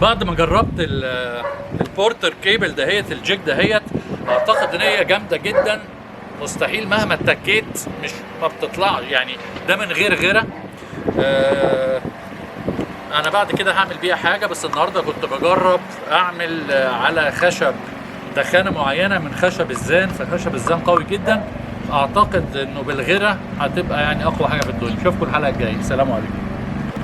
بعد ما جربت البورتر كيبل دهيت الجيك دهيت، اعتقد ان هي جامده جدا، مستحيل مهما اتكيت مش ما بتطلعش يعني، ده من غير غيره. انا بعد كده هعمل بيها حاجه، بس النهارده كنت بجرب اعمل على خشب دخانه معينه من خشب الزان، فخشب الزان قوي جدا، اعتقد انه بالغيره هتبقى يعني اقوى حاجه في الدنيا. اشوفكم الحلقه الجايه، سلام عليكم.